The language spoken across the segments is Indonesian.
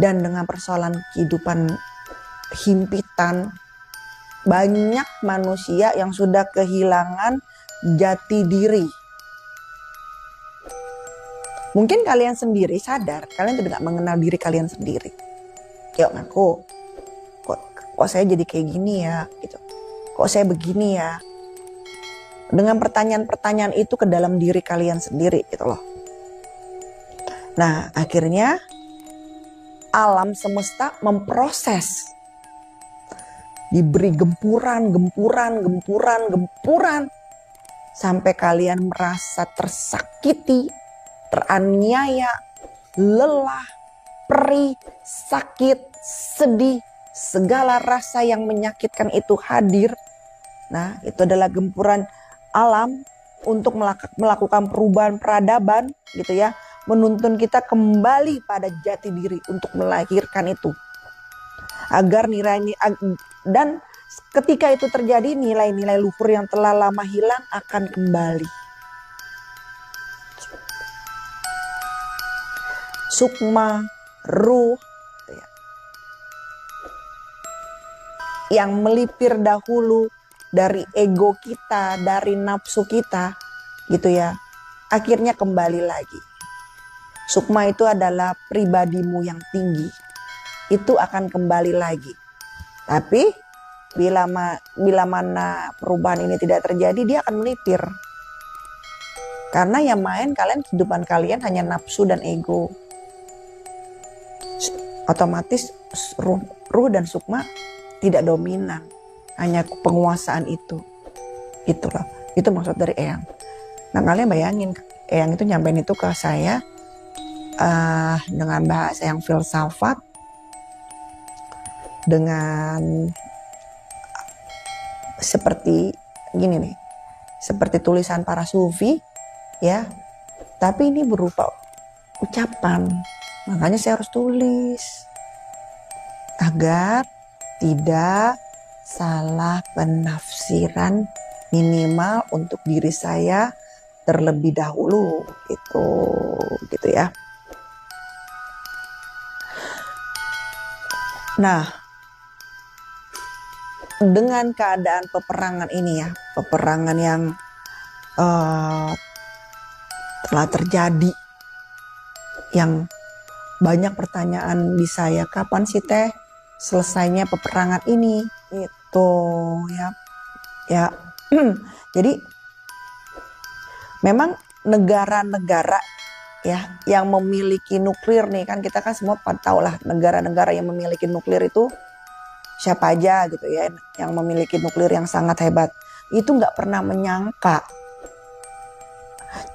Dan dengan persoalan kehidupan himpitan, banyak manusia yang sudah kehilangan jati diri. Mungkin kalian sendiri sadar, kalian tidak mengenal diri kalian sendiri. Yuk ngaku, kok saya jadi kayak gini ya, gitu. Kok saya begini ya? Dengan pertanyaan-pertanyaan itu ke dalam diri kalian sendiri, gitu loh. Nah, akhirnya alam semesta memproses. Diberi gempuran sampai kalian merasa tersakiti, teraniaya, lelah, perih, sakit, sedih, segala rasa yang menyakitkan itu hadir. Nah, itu adalah gempuran alam untuk melakukan perubahan peradaban, gitu ya, menuntun kita kembali pada jati diri untuk melahirkan itu. Agar nilai, dan ketika itu terjadi, nilai-nilai luhur yang telah lama hilang akan kembali. Sukma, ruh, yang melipir dahulu dari ego kita, dari nafsu kita, gitu ya, akhirnya kembali lagi. Sukma itu adalah pribadimu yang tinggi, itu akan kembali lagi. Tapi bila mana perubahan ini tidak terjadi, dia akan melipir. Karena yang main kehidupan kalian hanya nafsu dan ego. Otomatis ruh dan sukma tidak dominan, hanya penguasaan itu. Gitu loh. Itu maksud dari Eyang. Nah, kalian bayangin, Eyang itu nyampein itu ke saya dengan bahasa yang filsafat, dengan seperti gini nih, seperti tulisan para sufi, ya. Tapi ini berupa ucapan. Makanya saya harus tulis agar tidak salah penafsiran, minimal untuk diri saya terlebih dahulu, gitu ya. Nah, dengan keadaan peperangan ini ya, peperangan yang telah terjadi, yang banyak pertanyaan di saya, kapan sih teh selesainya peperangan ini, itu ya. Jadi memang negara-negara ya yang memiliki nuklir nih, kan kita kan semua tahu lah negara-negara yang memiliki nuklir itu siapa aja gitu ya, yang memiliki nuklir yang sangat hebat. Itu nggak pernah menyangka.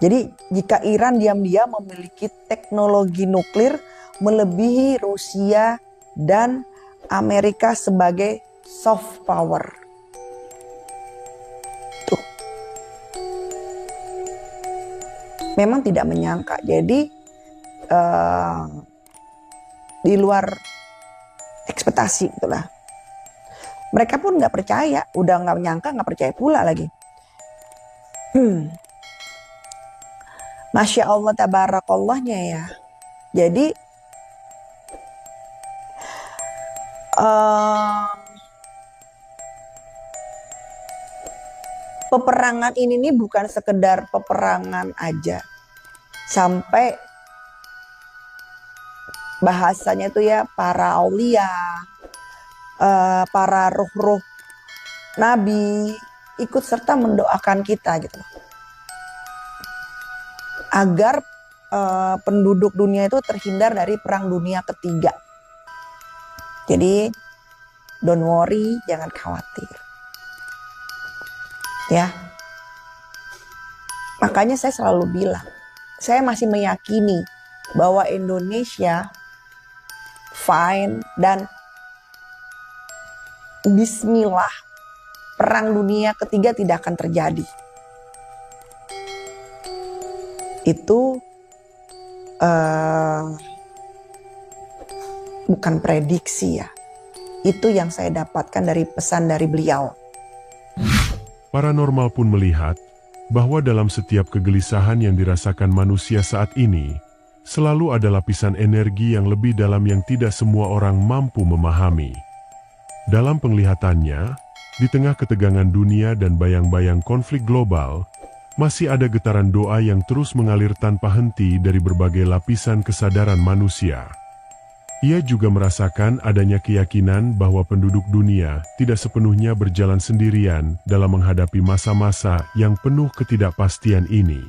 Jadi jika Iran diam-diam memiliki teknologi nuklir melebihi Rusia dan Amerika sebagai soft power. Tuh. Memang tidak menyangka. Jadi di luar ekspektasi itulah. Mereka pun nggak percaya, udah nggak menyangka, nggak percaya pula lagi. Masya Allah tabarakallahnya ya. Jadi peperangan ini nih bukan sekedar peperangan aja. Sampai bahasanya itu ya para aulia, para ruh-ruh nabi ikut serta mendoakan kita gitu. Agar penduduk dunia itu terhindar dari perang dunia ketiga. Jadi don't worry, jangan khawatir. Ya. Makanya saya selalu bilang, saya masih meyakini bahwa Indonesia fine dan bismillah, perang dunia ketiga tidak akan terjadi. Itu bukan prediksi ya. Itu yang saya dapatkan dari pesan dari beliau. Paranormal pun melihat bahwa dalam setiap kegelisahan yang dirasakan manusia saat ini, selalu ada lapisan energi yang lebih dalam yang tidak semua orang mampu memahami. Dalam penglihatannya, di tengah ketegangan dunia dan bayang-bayang konflik global, masih ada getaran doa yang terus mengalir tanpa henti dari berbagai lapisan kesadaran manusia. Ia juga merasakan adanya keyakinan bahwa penduduk dunia tidak sepenuhnya berjalan sendirian dalam menghadapi masa-masa yang penuh ketidakpastian ini.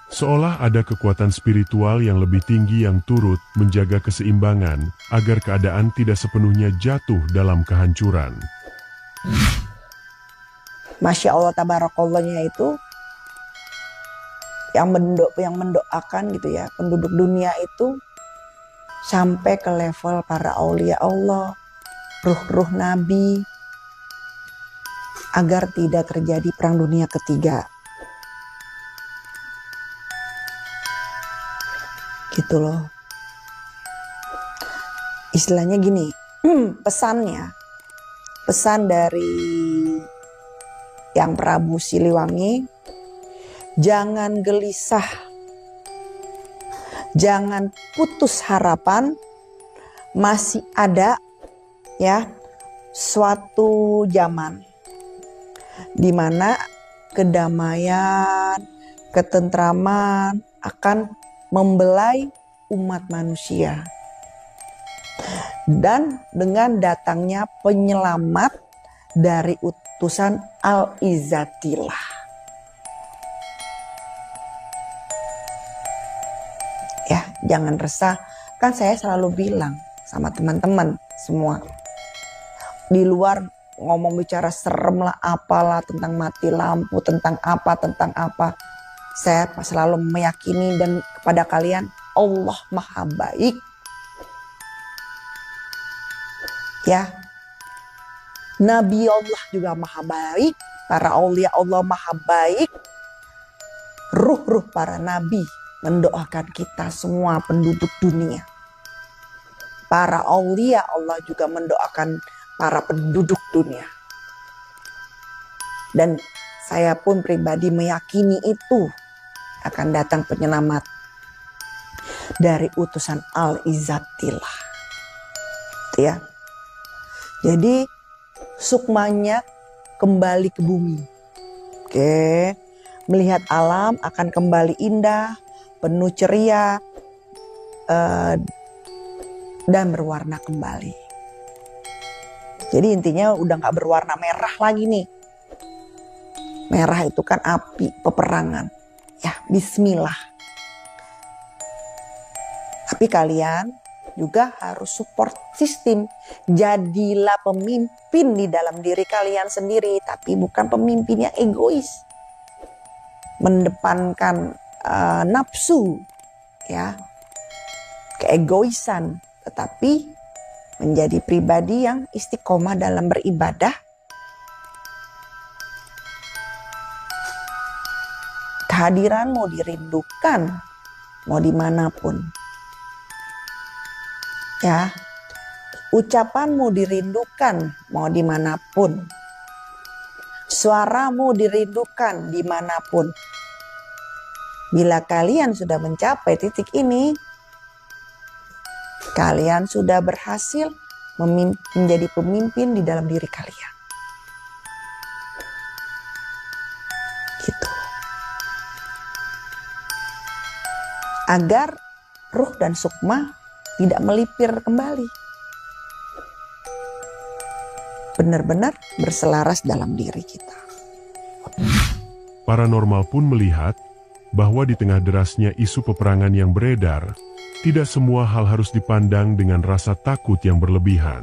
Seolah ada kekuatan spiritual yang lebih tinggi yang turut menjaga keseimbangan agar keadaan tidak sepenuhnya jatuh dalam kehancuran. Masya Allah tabarakollahnya itu yang mendoakan gitu ya, penduduk dunia itu sampai ke level para aulia Allah, ruh-ruh nabi, agar tidak terjadi perang dunia ketiga. Gitu loh. Istilahnya gini, pesan dari Yang Prabu Siliwangi, jangan gelisah, jangan putus harapan, masih ada ya suatu zaman di mana kedamaian, ketentraman akan membelai umat manusia. Dan dengan datangnya penyelamat dari utusan Al-Izzatillah. Ya, jangan resah. Kan saya selalu bilang sama teman-teman semua. Di luar ngomong bicara serem lah, apalah, tentang mati lampu, tentang apa. Saya selalu meyakini dan kepada kalian, Allah Maha Baik. Ya, Nabi Allah juga Maha Baik, para aulia Allah Maha Baik, ruh-ruh para nabi mendoakan kita semua penduduk dunia. Para aulia Allah juga mendoakan para penduduk dunia. Dan saya pun pribadi meyakini itu akan datang penyelamat dari utusan Al-Izzatillah. Ya. Jadi sukmanya kembali ke bumi. Oke. Melihat alam akan kembali indah, penuh ceria, dan berwarna kembali. Jadi intinya udah gak berwarna merah lagi nih. Merah itu kan api peperangan. Ya, bismillah. Tapi kalian juga harus support sistem. Jadilah pemimpin di dalam diri kalian sendiri, tapi bukan pemimpin yang egois. Mendepankan nafsu, ya, keegoisan, tetapi menjadi pribadi yang istiqomah dalam beribadah. Kehadiranmu dirindukan, mau dimanapun. Ya, ucapanmu dirindukan, mau dimanapun. Suaramu dirindukan dimanapun. Bila kalian sudah mencapai titik ini, kalian sudah berhasil menjadi pemimpin di dalam diri kalian. Gitu. Agar ruh dan sukma tidak melipir kembali. Benar-benar berselaras dalam diri kita. Paranormal pun melihat bahwa di tengah derasnya isu peperangan yang beredar, tidak semua hal harus dipandang dengan rasa takut yang berlebihan.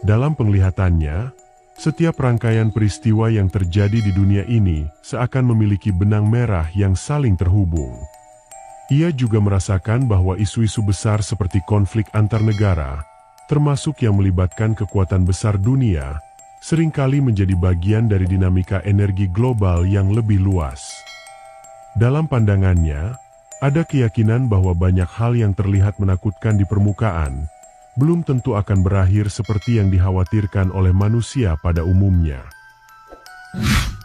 Dalam penglihatannya, setiap rangkaian peristiwa yang terjadi di dunia ini seakan memiliki benang merah yang saling terhubung. Ia juga merasakan bahwa isu-isu besar seperti konflik antar negara, termasuk yang melibatkan kekuatan besar dunia, seringkali menjadi bagian dari dinamika energi global yang lebih luas. Dalam pandangannya, ada keyakinan bahwa banyak hal yang terlihat menakutkan di permukaan, belum tentu akan berakhir seperti yang dikhawatirkan oleh manusia pada umumnya.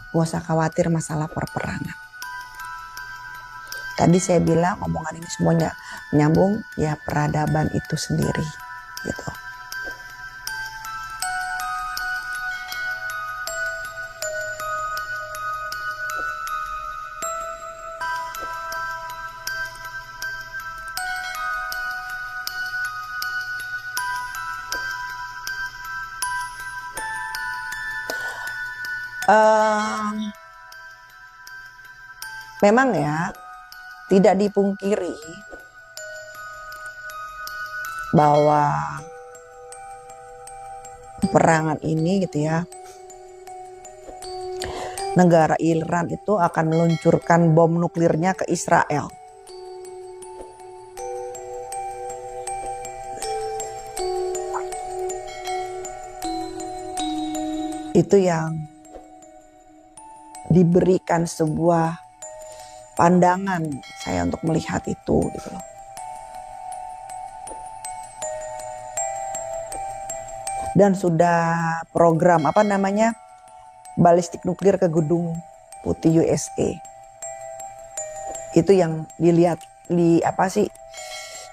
Gak usah khawatir masalah perperangan. Tadi saya bilang omongan ini semuanya menyambung ya peradaban itu sendiri gitu. Memang ya tidak dipungkiri bahwa peperangan ini gitu ya, negara Iran itu akan meluncurkan bom nuklirnya ke Israel. Itu yang diberikan sebuah pandangan saya untuk melihat itu gitu loh. Dan sudah program balistik nuklir ke Gedung Putih USA. Itu yang dilihat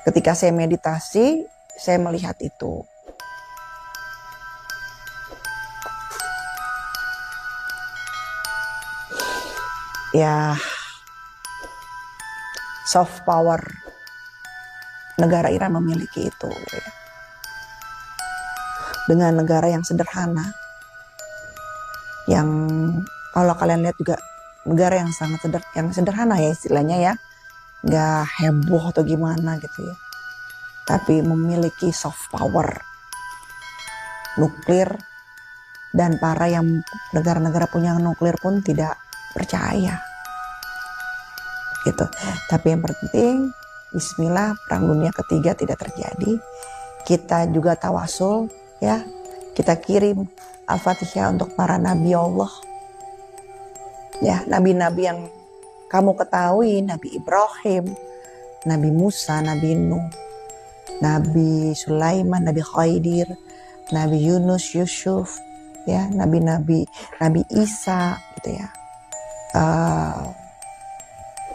ketika saya meditasi, saya melihat itu. Ya, soft power negara Iran memiliki itu gitu ya. Dengan negara yang sederhana, yang kalau kalian lihat juga negara yang sangat sederhana ya istilahnya ya, nggak heboh atau gimana gitu ya, tapi memiliki soft power nuklir, dan para yang negara-negara punya nuklir pun tidak percaya gitu. Tapi yang penting bismillah perang dunia ketiga tidak terjadi. Kita juga tawasul ya, kita kirim Al-Fatihah untuk para nabi Allah ya, nabi-nabi yang kamu ketahui, Nabi Ibrahim, Nabi Musa, Nabi Nuh, Nabi Sulaiman, Nabi Khidir, Nabi Yunus, Yusuf ya, Nabi Isa gitu ya,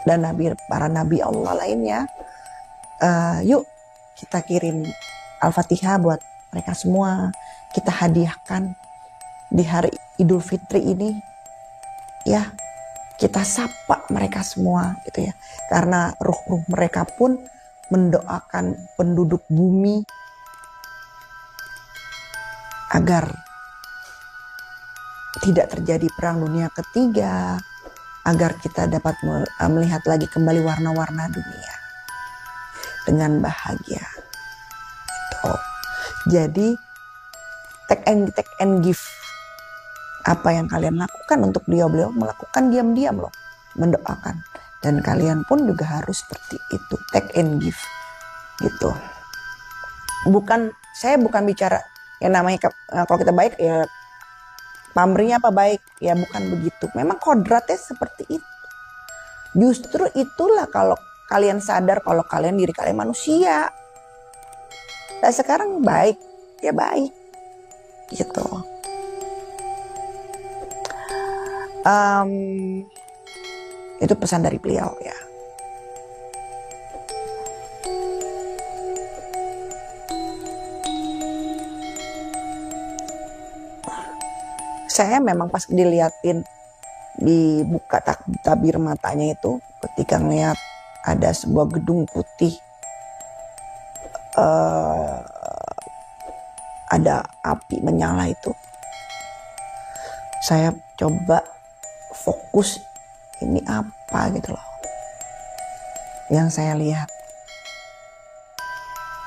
dan para nabi Allah lainnya. Yuk kita kirim Al-Fatihah buat mereka semua, kita hadiahkan di hari Idul Fitri ini ya, kita sapa mereka semua gitu ya, karena ruh-ruh mereka pun mendoakan penduduk bumi agar tidak terjadi perang dunia ketiga, agar kita dapat melihat lagi kembali warna-warna dunia dengan bahagia. Gitu. Jadi take and give. Apa yang kalian lakukan untuk beliau melakukan diam-diam loh, mendoakan. Dan kalian pun juga harus seperti itu, take and give gitu. Saya bukan bicara yang namanya kalau kita baik ya pamrihnya apa baik ya, bukan begitu. Memang kodratnya seperti itu. Justru itulah kalau kalian sadar kalau diri kalian manusia. Nah sekarang baik ya baik gitu. Itu pesan dari beliau ya. Saya memang pas diliatin, dibuka tabir matanya itu ketika ngeliat ada sebuah gedung putih, ada api menyala itu. Saya coba fokus, ini apa gitu loh yang saya lihat.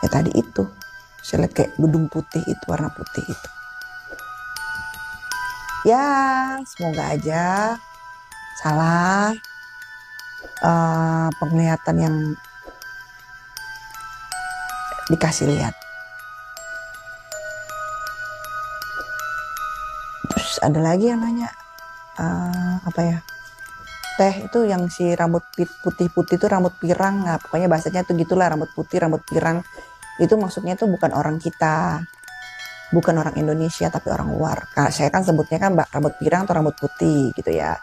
Ya tadi itu, saya lihat kayak gedung putih itu, warna putih itu. Ya semoga aja salah penglihatan yang dikasih lihat. Terus ada lagi yang nanya, Teh itu yang si rambut putih-putih itu rambut pirang, nah pokoknya bahasanya tuh gitulah, rambut putih, rambut pirang. Itu maksudnya tuh bukan orang kita, bukan orang Indonesia tapi orang luar. Saya kan sebutnya kan rambut pirang atau rambut putih gitu ya.